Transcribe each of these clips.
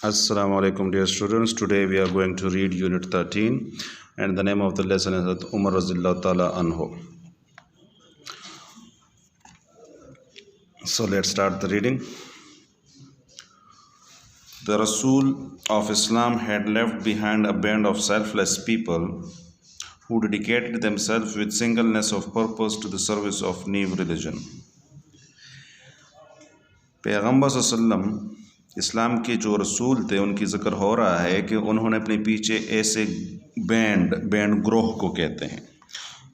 Assalamu alaikum dear students. Today we are going to read unit 13 and the name of the lesson is Hazrat Umar Razillahu Ta'ala Anhu. So let's start the reading. The Rasul of Islam had left behind a band of selfless people who dedicated themselves with singleness of purpose to the service of new religion. पैगम्बर सल्लम इस्लाम के जो रसूल थे उनकी ज़िक्र हो रहा है कि उन्होंने अपने पीछे ऐसे बैंड ग्रोह को कहते हैं,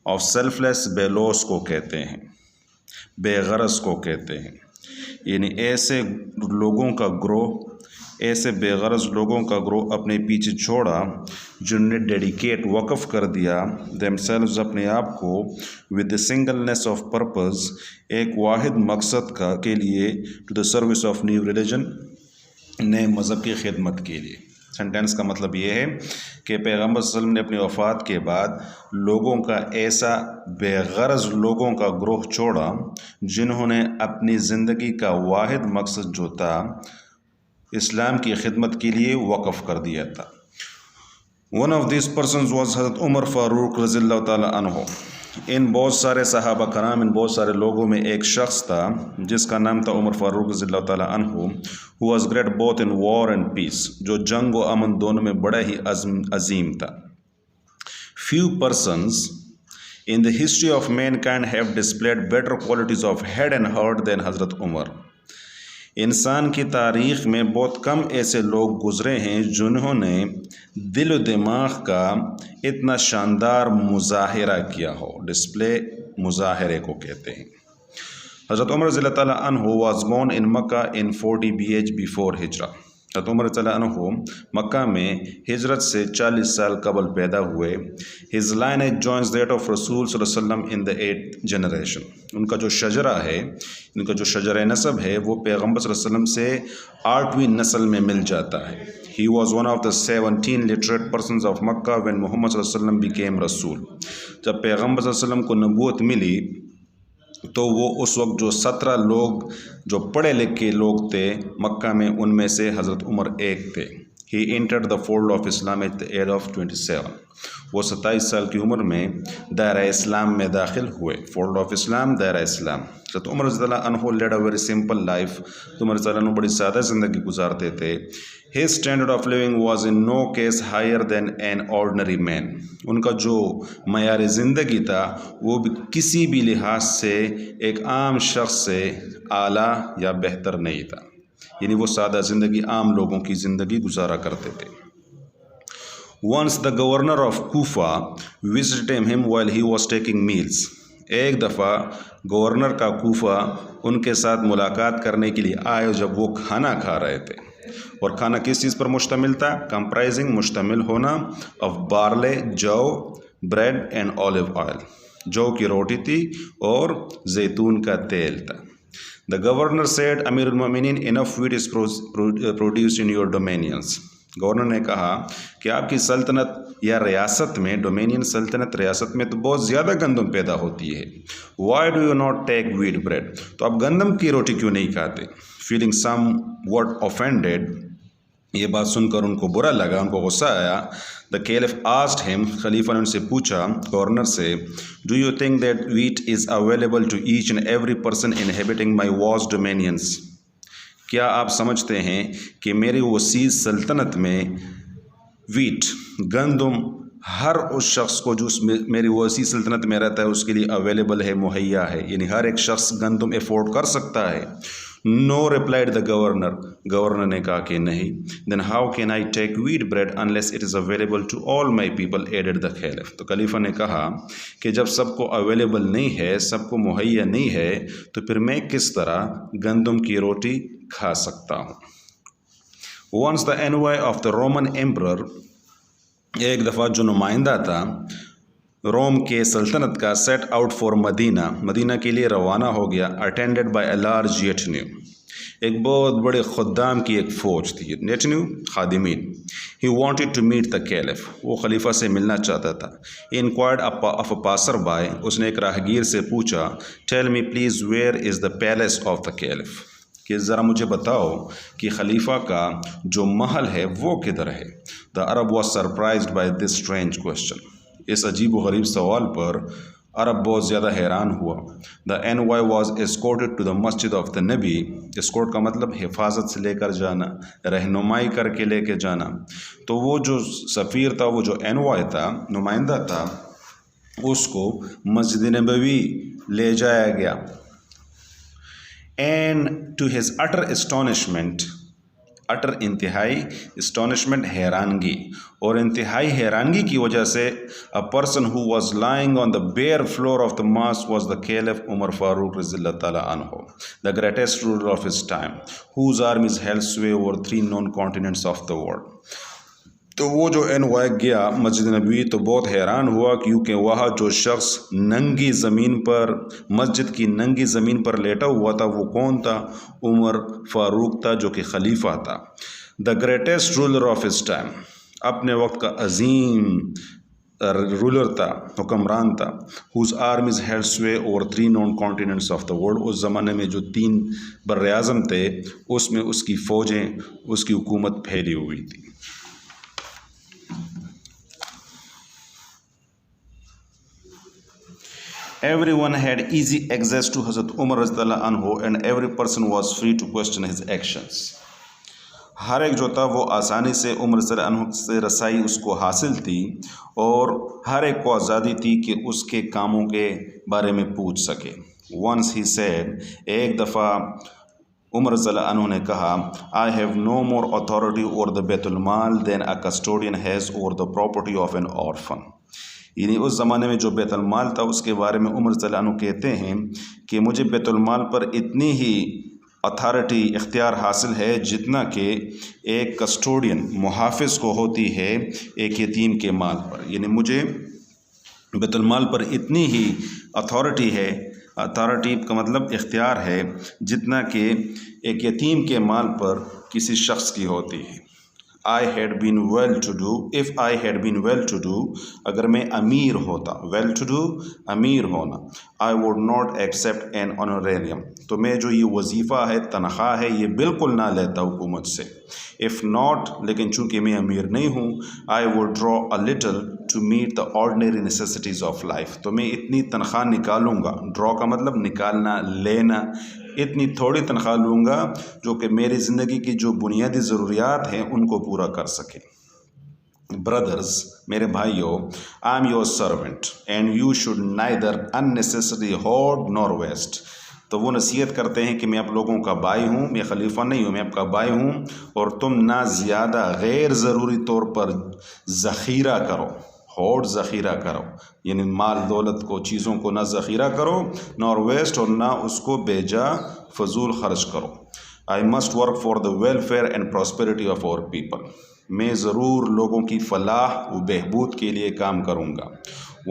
ऑफ सेल्फलेस बेलोस को कहते हैं, बेगरज को कहते हैं, यानी ऐसे लोगों का ग्रोह, ऐसे बेगरज लोगों का ग्रोह अपने पीछे छोड़ा जिन्होंने डेडिकेट वक़फ़ कर दिया देमसेल्व्स अपने आप को with the singleness of purpose, एक वाहिद मकसद का के लिए, to the service of new religion, नए मज़हब की खिदमत के लिए। सेंटेंस का मतलब ये है कि पैगम्बर सल्लल्लाहु अलैहि वसल्लम ने अपनी वफ़ात के बाद लोगों का ऐसा बेगरज लोगों का ग्रोह छोड़ा जिन्होंने अपनी ज़िंदगी का वाहिद मकसद जो था इस्लाम की खिदमत के लिए वक़फ़ कर दिया था। One of this persons was हज़रत उमर फ़ारूक रज़ियल्लाहु ताला अन्हु। इन बहुत सारे सहाबा कराम, इन बहुत सारे लोगों में एक शख्स था जिसका नाम था उमर फ़ारूक रज़ियल्लाहु ताला अन्हु, who was great both in war and peace, जो जंग व अमन दोनों में बड़ा ही अजीम था। Few persons in the history of mankind have displayed better qualities of head and heart then Hazrat Umar. इंसान की तारीख़ में बहुत कम ऐसे लोग गुज़रे हैं जिन्होंने दिल व दिमाग का इतना शानदार मुज़ाहिरा किया हो। डिस्प्ले मुज़ाहिरे को कहते हैं। हज़रत उमर रज़ियल्लाहु ताला अन्हु was born in Mecca in 40 BH before हिजरा। हज़रत उमर रज़ियल्लाहु अन्हु मक्का में हिजरत से 40 साल कबल पैदा हुए। His lineage joins that of रसूल सल्लल्लाहु अलैहि वसल्लम इन द 8th जनरेशन। उनका जो शजरा है, इनका जो शजरा नसब है वो पैगम्बर सल्लल्लाहु अलैहि वसल्लम से 8वीं नस्ल में मिल जाता है। He was one of the 17 literate persons of Makkah when Muhammad सल्लल्लाहु अलैहि वसल्लम became रसूल। जब पैगम्बर सल्लल्लाहु अलैहि वसल्लम को नबूवत मिली तो वो उस वक्त जो 17 लोग जो पढ़े लिखे लोग थे मक्का में, उनमें से हज़रत उमर एक थे। He entered the fold of Islam at the age of 27। वो 27 साल की उम्र में दायरा इस्लाम में दाखिल हुए। फोल्ड ऑफ इस्लाम, दायरा इस्लाम। हज़रत उमर रज़ियल्लाहु अन्हु led a very simple life. तो उमर रज़ियल्लाहु अन्हु बड़ी सादा ज़िंदगी गुजारते थे। His standard of living was in no case higher than an ordinary man. उनका जो मयार ज़िंदगी था वो भी किसी भी लिहाज से एक आम शख्स से आला या बेहतर नहीं था, यानी वो सादा ज़िंदगी, आम लोगों की ज़िंदगी गुजारा करते थे। Once the governor of Kufa visited him while he was taking meals। एक दफ़ा गवर्नर का कूफा उनके साथ मुलाकात करने के लिए आए जब वो खाना खा रहे थे। और खाना किस चीज़ पर मुश्तमिल था? कंप्राइजिंग, मुश्तमिल होना, ऑफ बार्ले, जौ, ब्रेड एंड ऑलिव ऑयल। जौ की रोटी थी और जैतून का तेल था। द गवर्नर सेड, अमीरुल मोमिनीन, enough wheat is produced in your dominions. Governor ने कहा कि आपकी सल्तनत या रियासत में, डोमेनियन सल्तनत रियासत में तो बहुत ज़्यादा गंदम पैदा होती है। Why do you not take wheat bread? तो आप गंदम की रोटी क्यों नहीं खाते? फीलिंग सम व्हाट ऑफेंडेड, ये बात सुनकर उनको बुरा लगा, उनको गुस्सा आया। द कैलिफ आस्क्ड हिम, खलीफा ने उनसे पूछा, गवर्नर से, do you think that wheat is available to each and every person inhabiting my vast dominions? क्या आप समझते हैं कि मेरी वसी सल्तनत में व्हीट, गंदम, हर उस शख्स को जो मेरी वसी सल्तनत में रहता है उसके लिए अवेलेबल है, मुहैया है, यानी हर एक शख्स गंदम एफोर्ड कर सकता है? No, replied the governor. Governor ने कहा कि नहीं। Then how can I take wheat bread unless it is available to all my people, added the caliph. तो खलीफा ने कहा कि जब सबको अवेलेबल नहीं है, सबको मुहैया नहीं है, तो फिर मैं किस तरह गंदम की रोटी खा सकता हूँ? Once the envoy of the Roman emperor, एक दफ़ा जो नुमाइंदा था रोम के सल्तनत का, set out for Medina, Medina के लिए रवाना हो गया, attended by a large retinue, एक बहुत बड़े खुद्दाम की एक फ़ौज थी, येटन्यू, खादिमीन। He wanted to meet the caliph, वो खलीफा से मिलना चाहता था। Inquired of a passer by, उसने एक राहगीर से पूछा, tell me please where is the palace of the caliph? کہ ذرا مجھے بتاؤ کہ خلیفہ کا جو محل ہے وہ کدھر ہے. The Arab was surprised by this strange question. اس عجیب و غریب سوال پر عرب بہت زیادہ حیران ہوا. The envoy was escorted to the masjid of the Nabi. escort کا مطلب حفاظت سے لے کر جانا، رہنمائی کر کے لے کے جانا. تو وہ جو سفیر تھا، وہ جو envoy تھا، نمائندہ تھا، اس کو مسجد نبوی لے جایا گیا. And to his utter astonishment, utter انتہائی astonishment حیرانگی، اور انتہائی حیرانگی کی وجہ سے a person who was lying on the bare floor of the mosque was the Caliph Umar Farooq رضی اللہ تعالیٰ عنہ, the greatest ruler of his time, whose armies held sway over 3 known continents of the world. تو وہ جو envoy گیا مسجد نبوی تو بہت حیران ہوا، کیونکہ وہاں جو شخص ننگی زمین پر، مسجد کی ننگی زمین پر لیٹا ہوا تھا، وہ کون تھا؟ عمر فاروق تھا، جو کہ خلیفہ تھا. The greatest ruler of his time, اپنے وقت کا عظیم رولر تھا، حکمران تھا. Whose armies held sway over 3 known continents of the world. اس زمانے میں جو 3 بر اعظم تھے، اس میں اس کی فوجیں، اس کی حکومت پھیلی ہوئی تھی. Everyone had easy access to Hazrat Umar radhiyallahu anhu and every person was free to question his actions. ہر ایک جو تھا وہ آسانی سے عمر رضی اللہ عنہ سے رسائی اس کو حاصل تھی، اور ہر ایک کو آزادی تھی کہ اس کے کاموں کے بارے میں پوچھ سکے. Once he said، ایک دفعہ عمر رضی اللہ عنہ نے کہا، I have no more authority over the بیت المال than a custodian has over the property of an orphan. یعنی اس زمانے میں جو بیت المال تھا، اس کے بارے میں عمر رضی اللہ عنہ کہتے ہیں کہ مجھے بیت المال پر اتنی ہی اتھارٹی، اختیار حاصل ہے جتنا کہ ایک کسٹوڈین، محافظ کو ہوتی ہے ایک یتیم کے مال پر. یعنی مجھے بیت المال پر اتنی ہی اتھارٹی ہے، اتھارٹی کا مطلب اختیار ہے، جتنا کہ ایک یتیم کے مال پر کسی شخص کی ہوتی ہے. I had been well to do, if I had been well to do، اگر میں امیر ہوتا، well to do امیر ہونا، I would not accept an honorarium، تو میں جو یہ وظیفہ ہے، تنخواہ ہے، یہ بالکل نہ لیتا حکومت سے. if not، لیکن چونکہ میں امیر نہیں ہوں، I would draw a little to meet the ordinary necessities of life، تو میں اتنی تنخواہ نکالوں گا. draw کا مطلب نکالنا، لینا. اتنی تھوڑی تنخواہ لوں گا جو کہ میری زندگی کی جو بنیادی ضروریات ہیں ان کو پورا کر سکے. Brothers، میرے بھائیوں، I'm your servant and you should neither unnecessarily hoard nor waste. تو وہ نصیحت کرتے ہیں کہ میں آپ لوگوں کا بھائی ہوں، میں خلیفہ نہیں ہوں، میں آپ کا بھائی ہوں، اور تم نہ زیادہ غیر ضروری طور پر ذخیرہ کرو. ہوڑ ذخیرہ کرو، یعنی مال دولت کو، چیزوں کو نہ ذخیرہ کرو، نہ ویسٹ، اور نہ اس کو بے جا فضول خرچ کرو. I must work for the welfare and prosperity of our people. میں ضرور لوگوں کی فلاح و بہبود کے لیے کام کروں گا.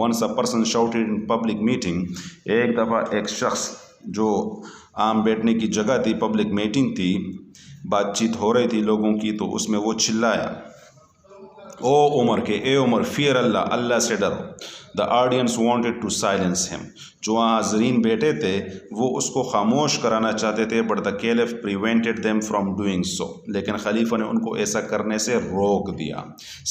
Once a person shouted in public meeting، ایک دفعہ ایک شخص جو عام بیٹھنے کی جگہ تھی، پبلک میٹنگ تھی، بات چیت ہو رہی تھی لوگوں کی، تو اس میں وہ چلایا، او عمر، کہ اے عمر، فیئر اللہ، اللہ سے ڈرو. The audience wanted to silence ہم، جو وہاں حاضرین بیٹھے تھے وہ اس کو خاموش کرانا چاہتے تھے، but the caliph prevented them from doing so, لیکن خلیفہ نے ان کو ایسا کرنے سے روک دیا.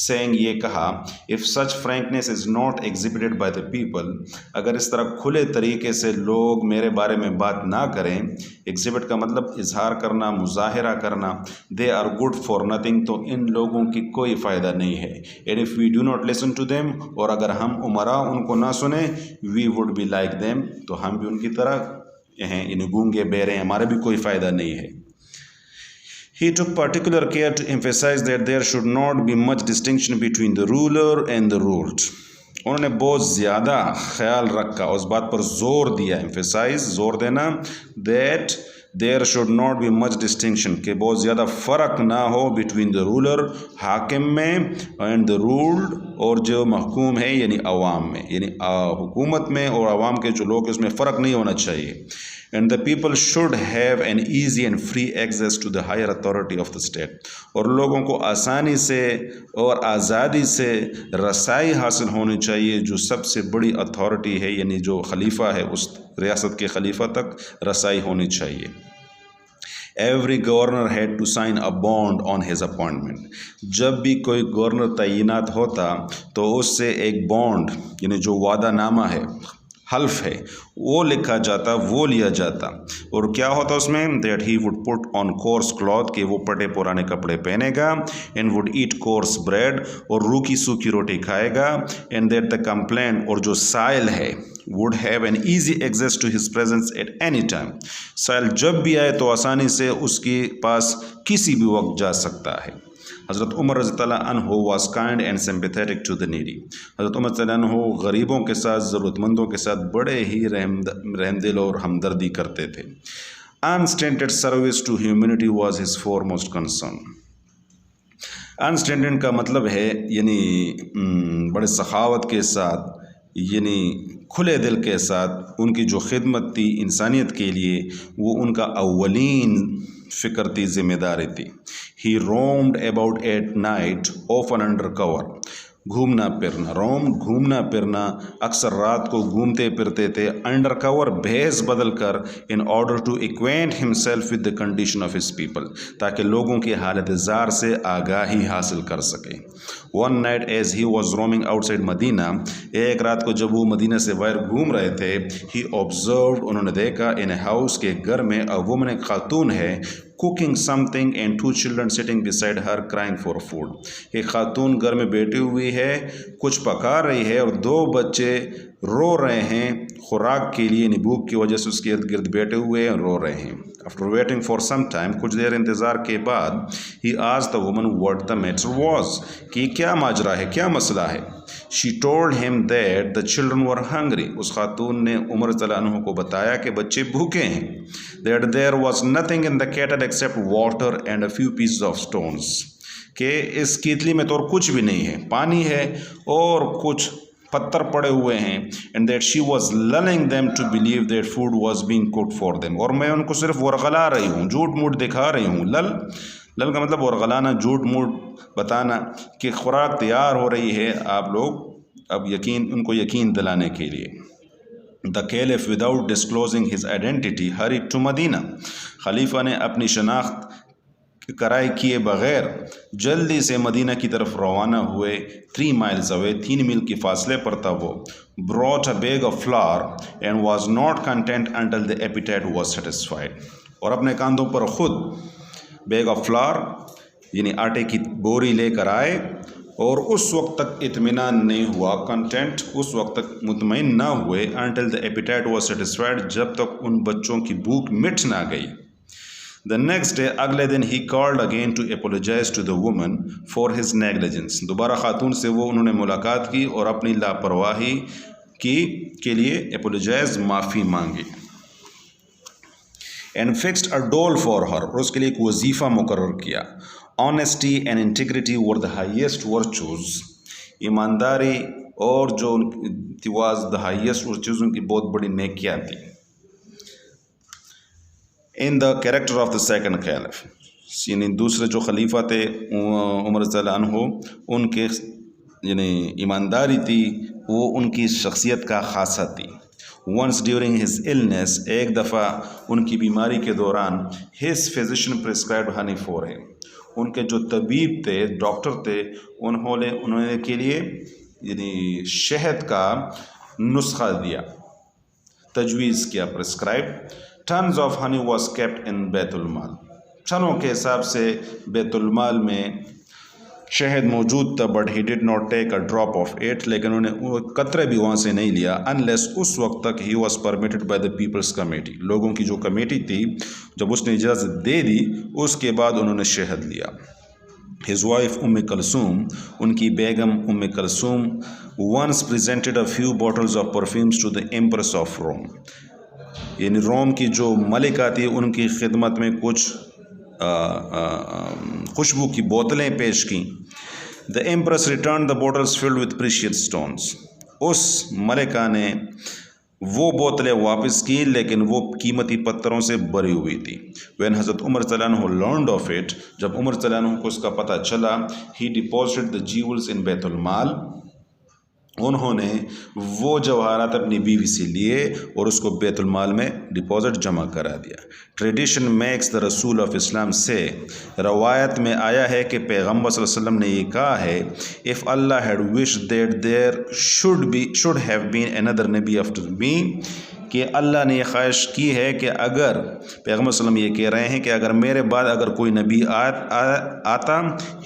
سینگ، یہ کہا، if such frankness is not exhibited by the people, اگر اس طرح کھلے طریقے سے لوگ میرے بارے میں بات نہ کریں، ایگزیبٹ کا مطلب اظہار کرنا، مظاہرہ کرنا، they are good for nothing, تو ان لوگوں کی کوئی فائدہ نہیں ہے. And if we do not listen to them, اور اگر ہم عمرا ان کو نہ سنیں، we would be like them, تو ہم بھی ان کی طرح ہیں، یعنی گونگے بہرے ہیں، ہمارا بھی کوئی فائدہ نہیں ہے. He took particular care to emphasize that there should not be much distinction between the ruler and the ruled. انہوں نے بہت زیادہ خیال رکھا، اس بات پر زور دیا، emphasize زور دینا، that there should not be much distinction، کہ بہت زیادہ فرق نہ ہو between the ruler، حاکم میں، and the ruled، اور جو محکوم ہے یعنی عوام میں، یعنی حکومت میں اور عوام کے جو لوگ، اس میں فرق نہیں ہونا چاہیے. And the people should have an easy and free access to the higher authority of the state، اور لوگوں کو آسانی سے اور آزادی سے رسائی حاصل ہونی چاہیے جو سب سے بڑی اتھارٹی ہے، یعنی جو خلیفہ ہے، اس ریاست کے خلیفہ تک رسائی ہونی چاہیے. Every governor had to sign a bond on his appointment. जब भी कोई गवर्नर तैनात होता तो उससे एक बॉन्ड यानी जो वादा नामा है, हल्फ है, वो लिखा जाता, वो लिया जाता। और क्या होता उसमें, that he would put on course cloth, कि वो पटे पुराने कपड़े पहनेगा, and would eat course bread, और रूखी सूखी रोटी खाएगा, एंड दैट द कंप्लेंट, और जो साइल है, would have an easy access to his presence at any time. साइल जब भी आए तो आसानी से उसके पास किसी भी वक्त जा सकता है। हज़रत उमर रज़ी अल्लाह अन्हु was kind and sympathetic to the needy. हज़रत उमर रज़ी अल्लाह अन्हु गरीबों के साथ, ज़रूरतमंदों के साथ बड़े ही रहमदिल और हमदर्दी करते थे। Unstinted service to humanity was his foremost concern. Unstinted का मतलब है यानी बड़े सखावत के साथ, यानी खुले दिल के साथ उनकी जो खिदमत थी इंसानियत के लिए, वो उनका अव्वलीन फ़िक्र थी, ज़िम्मेदारी थी। He roamed about at night often under cover. घूमना फिरना, रोम घूमना फिरना, अक्सर रात को घूमते फिरते थे, अंडर कवर भेस बदल कर, in order to acquaint himself with the condition of his people, ताकि लोगों की हालत ज़ार से आगाही हासिल कर सके। One night as he was roaming outside Medina, एक रात को जब वो मदीना से बाहर घूम रहे थे, ही ऑब्जर्व्ड, उन्होंने देखा, इन ए हाउस, के घर में, अ वुमन, एक खातून है, cooking something and two children sitting beside her crying for food. एक खातून घर में बैठी हुई है, कुछ पका रही है, और दो बच्चे रो रहे हैं खुराक के लिए, भूख की वजह से उसके इर्द गिर्द बैठे हुए हैं, रो रहे हैं। After waiting for some time, कुछ देर इंतज़ार के बाद, he asked the woman what the matter was, कि क्या माजरा है, क्या मसला है। She told him that the children were hungry. उस खातून ने उमर रज़ियल्लाहु अन्हु को बताया कि बच्चे भूखे हैं। That there was nothing in the kettle except water and a few pieces of stones, कि इस कीतली में तो और कुछ भी नहीं है, पानी है और कुछ पत्थर पड़े हुए हैं। And that she was lulling them to believe that food was being cooked for them, और मैं उनको सिर्फ वरगला रही हूँ, झूठ मूठ दिखा रही हूँ। लल का मतलब वरगलाना, झूठ मूठ बताना कि खुराक तैयार हो रही है, आप लोग अब उनको यकीन दिलाने के लिए। The caliph without disclosing his identity hurried to Medina. खलीफा ने अपनी शनाख्त कराई किए बगैर जल्दी से मदीना की तरफ रवाना हुए। 3 miles अवे, 3 मील के फासले पर था वो। Brought a bag of flower and was not content until the appetite was satisfied, और अपने कांधों पर खुद बैग ऑफ फ्लावर यानी आटे की बोरी लेकर आए, और उस वक्त तक इत्मीनान नहीं हुआ, कंटेंट उस वक्त तक मुतमईन ना हुए, until the appetite was satisfied, जब तक उन बच्चों की भूख मिट ना गई। The next day, अगले दिन, he called again to apologize to the woman for his negligence. दोबारा खातून से वो उन्होंने मुलाकात की और अपनी लापरवाही के लिए apologize, माफ़ी मांगी। And fixed a dole for her, और उसके लिए एक वजीफ़ा मुकर्रर किया। Honesty and integrity were the highest virtues. ईमानदारी और जो was the highest virtues, उनकी बहुत बड़ी नेकियां थी। In the character of the second caliph, यानी दूसरे जो खलीफा थे उमर रज़ियल्लाहु अन्हु, उनके यानी ईमानदारी थी, वो उनकी शख्सियत का खासा थी। वंस ड्यूरिंग हिज इलनेस, एक दफ़ा उनकी बीमारी के दौरान, his physician prescribed Honey for him, उनके जो तबीब थे, डॉक्टर थे, उन्होंने के लिए यानी शहद का नुस्खा दिया, तजवीज़ किया, prescribe. Tons of honey was kept in बैतुल माल, टनों के हिसाब से बैतुल माल में शहद मौजूद था, but he did not take a drop of it, लेकिन उन्हें वो कतरे भी वहाँ से नहीं लिया, अनलेस उस वक्त तक he was permitted by the people's committee, लोगों की जो कमेटी थी, जब उसने इजाज़त दे दी, उसके बाद उन्होंने शहद लिया। हिज वाइफ उम्मे कलसूम, उनकी बेगम Umme Kulsum, once presented a few bottles of perfumes to the empress of Rome, यानी रोम की जो मलिका थी, उनकी खिदमत में कुछ खुशबू की बोतलें पेश की। The empress return the bottles filled with precious stones, उस मलिका ने वो बोतलें वापस की, लेकिन वो कीमती पत्थरों से भरी हुई थी। व्हेन हज़रत उमर रज़ियल्लाहु अन्हु लर्नड ऑफ इट, जब उमर रज़ियल्लाहु अन्हु को उसका पता चला, ही डिपॉजिटेड द ज्यूल्स इन बैतुल माल, انہوں نے وہ جواہرات اپنی بیوی سے لیے اور اس کو بیت المال میں ڈپازٹ جمع کرا دیا. ٹریڈیشن میکس دا رسول آف اسلام سے، روایت میں آیا ہے کہ پیغمبر صلی اللہ علیہ وسلم نے یہ کہا ہے، if Allah had wish that there should have been another نبی آفٹر می، کہ اللہ نے یہ خواہش کی ہے کہ اگر پیغمبر صلی اللہ علیہ وسلم یہ کہہ رہے ہیں کہ اگر میرے بعد اگر کوئی نبی آتا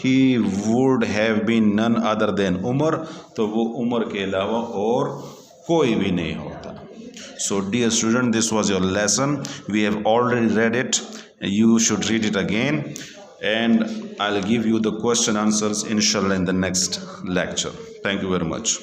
ہی ووڈ ہیو بین نن ادر دین عمر، تو وہ عمر کے علاوہ اور کوئی بھی نہیں ہوتا. So dear student, this was your lesson. We have already read it. You should read it again, and I'll give you the question answers inshallah in the next lecture. Thank you very much.